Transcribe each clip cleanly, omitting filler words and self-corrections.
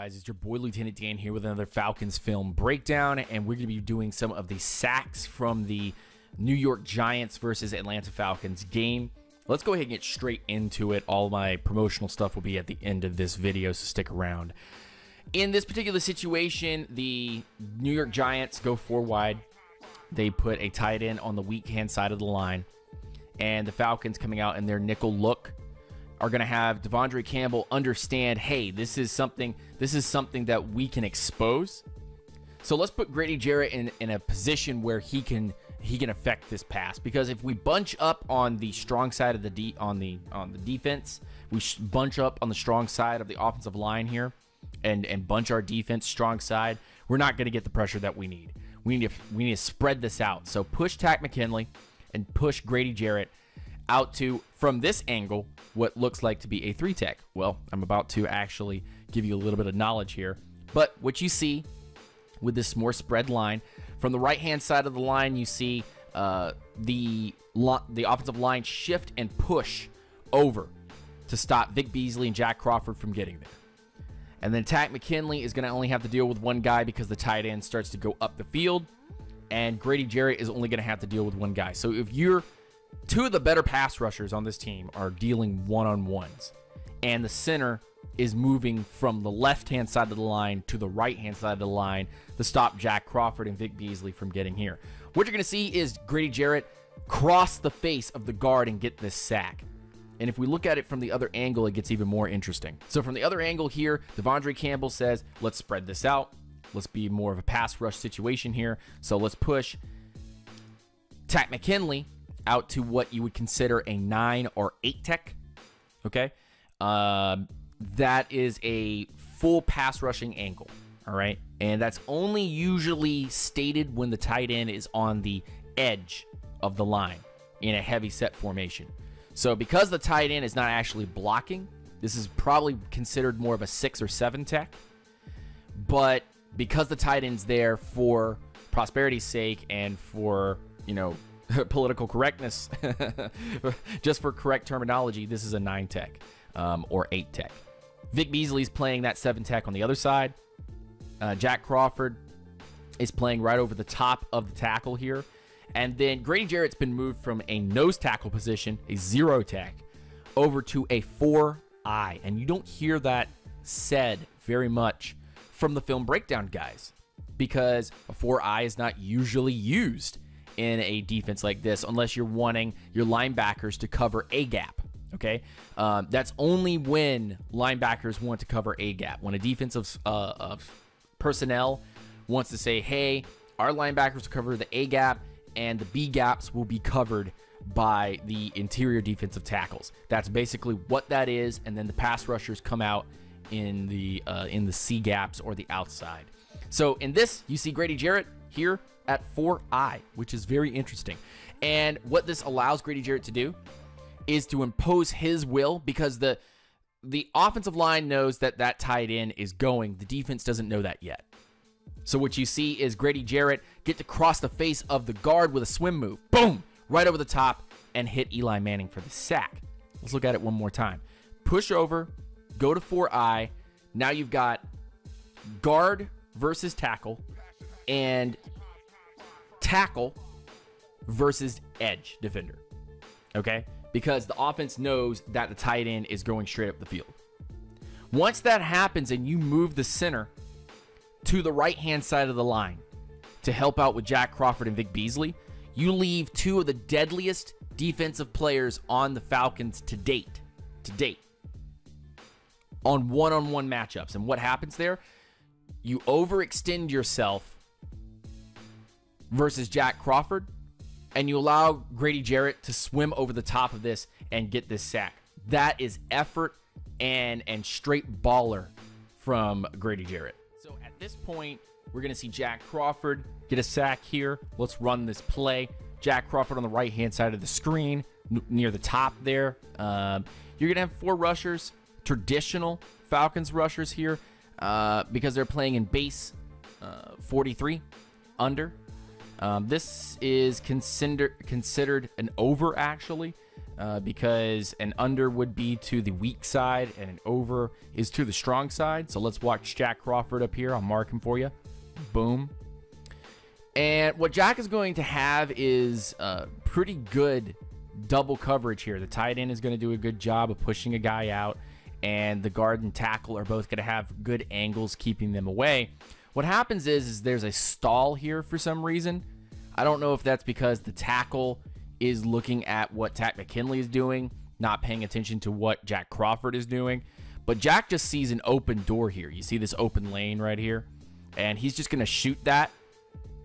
guys? It's your boy Lieutenant Dan here with another Falcons film breakdown, and we're going to be doing some of the sacks from the New York Giants versus Atlanta Falcons game. Let's go ahead and get straight into it. All my promotional stuff will be at the end of this video, so stick around. In this particular situation, the New York Giants go 4 wide. They put a tight end on the weak hand side of the line, and the Falcons coming out in their nickel look are going to have Devondre Campbell understand, hey, this is something that we can expose. So let's put Grady Jarrett in a position where he can affect this pass, because if we bunch up on the strong side of the on the defense, we bunch up on the strong side of the offensive line here and bunch our defense strong side, we're not going to get the pressure that we need. We need to spread this out. So push Takk McKinley and push Grady Jarrett out to, from this angle, what looks like to be a 3-tech. Well, I'm about to actually give you a little bit of knowledge here. But what you see with this more spread line, from the right-hand side of the line, you see the offensive line shift and push over to stop Vic Beasley and Jack Crawford from getting there. And then Takk McKinley is going to only have to deal with one guy because the tight end starts to go up the field, and Grady Jarrett is only going to have to deal with one guy. So if you're two of the better pass rushers on this team are dealing one-on-ones, and the center is moving from the left-hand side of the line to the right-hand side of the line to stop Jack Crawford and Vic Beasley from getting here. What you're going to see is Grady Jarrett cross the face of the guard and get this sack. And if we look at it from the other angle, it gets even more interesting. So from the other angle here, Devondre Campbell says, let's spread this out. Let's be more of a pass rush situation here. So let's push Takk McKinley out to what you would consider a 9 or 8 tech. Okay. That is a full pass rushing angle. All right. And that's only usually stated when the tight end is on the edge of the line in a heavy set formation. So because the tight end is not actually blocking, this is probably considered more of a 6 or 7 tech. But because the tight end's there for prosperity's sake and for, you know, political correctness, just for correct terminology, this is a 9 tech or 8 tech. Vic Beasley's playing that 7 tech on the other side. Jack Crawford is playing right over the top of the tackle here. And then Grady Jarrett's been moved from a nose tackle position, a 0 tech, over to a 4-eye. And you don't hear that said very much from the film breakdown guys, because a 4-eye is not usually used in a defense like this unless you're wanting your linebackers to cover a gap. Okay, that's only when linebackers want to cover a gap. When a defensive of personnel wants to say, hey, our linebackers cover the A gap and the B gaps will be covered by the interior defensive tackles. That's basically what that is. And then the pass rushers come out in the C gaps or the outside. So in this, you see Grady Jarrett here at 4-eye, which is very interesting. And what this allows Grady Jarrett to do is to impose his will, because the offensive line knows that that tight end is going. The defense doesn't know that yet. So what you see is Grady Jarrett get to cross the face of the guard with a swim move. Boom! Right over the top and hit Eli Manning for the sack. Let's look at it one more time. Push over, go to 4-eye. Now you've got guard versus tackle and tackle versus edge defender. Okay? Because the offense knows that the tight end is going straight up the field. Once that happens and you move the center to the right-hand side of the line to help out with Jack Crawford and Vic Beasley, you leave 2 of the deadliest defensive players on the Falcons to date on one-on-one matchups. And what happens there? You overextend yourself versus Jack Crawford, and you allow Grady Jarrett to swim over the top of this and get this sack. That is effort and straight baller from Grady Jarrett. So at this point, we're going to see Jack Crawford get a sack here. Let's run this play. Jack Crawford on the right-hand side of the screen, near the top there. You're going to have 4 rushers, traditional Falcons rushers here, because they're playing in base 43 under. This is considered an over, actually. because an under would be to the weak side and an over is to the strong side. So let's watch Jack Crawford up here. I'll mark him for you. Boom. And what Jack is going to have is pretty good double coverage here. The tight end is going to do a good job of pushing a guy out, and the guard and tackle are both going to have good angles keeping them away. What happens is there's a stall here for some reason. I don't know if that's because the tackle is looking at what Takk McKinley is doing, not paying attention to what Jack Crawford is doing. But Jack just sees an open door here. You see this open lane right here? And he's just going to shoot that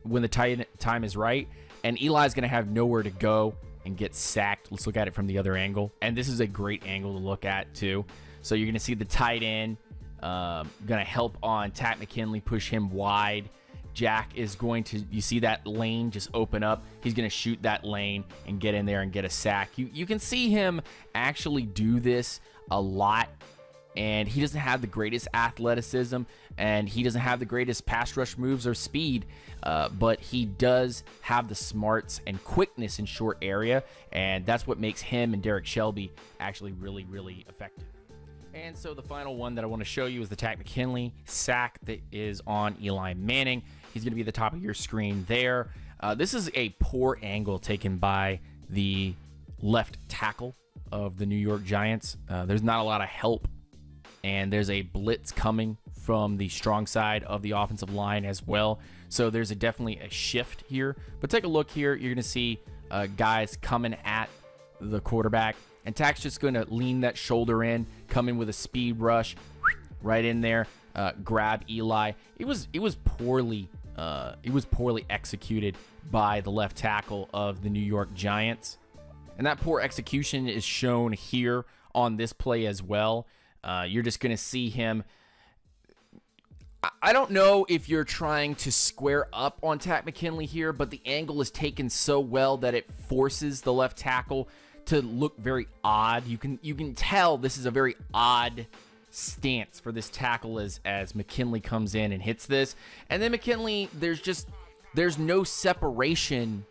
when the time is right. And Eli's going to have nowhere to go and get sacked. Let's look at it from the other angle. And this is a great angle to look at too. So you're going to see the tight end going to help on Takk McKinley, push him wide. Jack is going to, you see that lane just open up. He's going to shoot that lane and get in there and get a sack. You can see him actually do this a lot. And he doesn't have the greatest athleticism, and he doesn't have the greatest pass rush moves or speed, but he does have the smarts and quickness in short area, and that's what makes him and Derek Shelby actually really, really effective. And so the final one that I want to show you is the Takk McKinley sack that is on Eli Manning. He's going to be at the top of your screen there. This is a poor angle taken by the left tackle of the New York Giants. There's not a lot of help, and there's a blitz coming from the strong side of the offensive line as well. So there's definitely a shift here. But take a look here. You're going to see guys coming at the quarterback. And Takk's just going to lean that shoulder in, come in with a speed rush right in there, grab Eli. It was poorly executed by the left tackle of the New York Giants. And that poor execution is shown here on this play as well. You're just going to see him. I don't know if you're trying to square up on Takk McKinley here, but the angle is taken so well that it forces the left tackle to look very odd. You can tell this is a very odd stance for this tackle as McKinley comes in and hits this. And then McKinley, there's no separation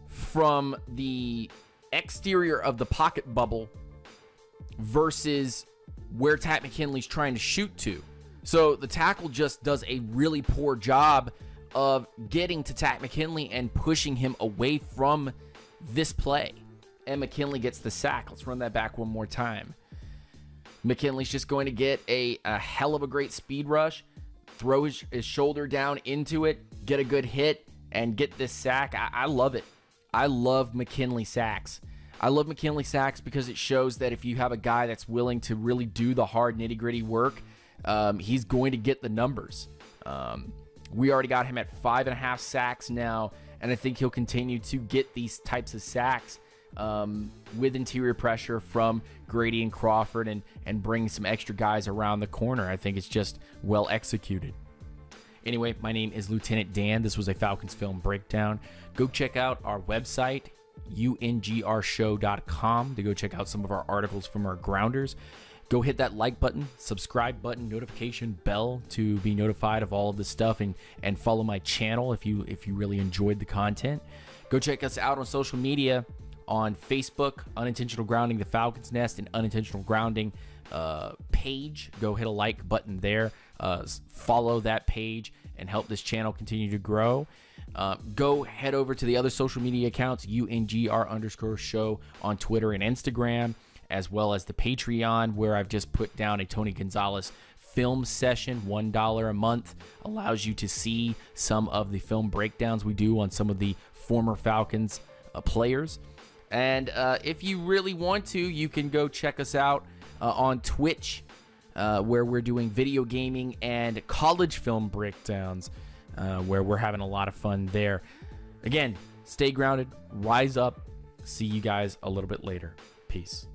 from the exterior of the pocket bubble versus where Takk McKinley's trying to shoot to. So the tackle just does a really poor job of getting to Takk McKinley and pushing him away from this play. And McKinley gets the sack. Let's run that back one more time. McKinley's just going to get a hell of a great speed rush, throw his shoulder down into it, get a good hit, and get this sack. I love it. I love McKinley sacks. I love McKinley sacks because it shows that if you have a guy that's willing to really do the hard nitty-gritty work, he's going to get the numbers. We already got him at 5.5 sacks now, and I think he'll continue to get these types of sacks with interior pressure from Grady and Crawford and bring some extra guys around the corner. I think it's just well executed. Anyway, my name is Lieutenant Dan. This was a Falcons film breakdown. Go check out our website, ungrshow.com, to go check out some of our articles from our grounders. Go hit that like button, subscribe button, notification bell to be notified of all of this stuff, and follow my channel if you really enjoyed the content. Go check us out on social media on Facebook, Unintentional Grounding the Falcons Nest, and Unintentional Grounding page. Go hit a like button there. Follow that page and help this channel continue to grow. Go head over to the other social media accounts, UNGR_show on Twitter and Instagram, as well as the Patreon, where I've just put down a Tony Gonzalez film session. $1 a month allows you to see some of the film breakdowns we do on some of the former Falcons players. And if you really want to, you can go check us out on Twitch, where we're doing video gaming and college film breakdowns, where we're having a lot of fun there. Again, stay grounded, rise up. See you guys a little bit later. Peace.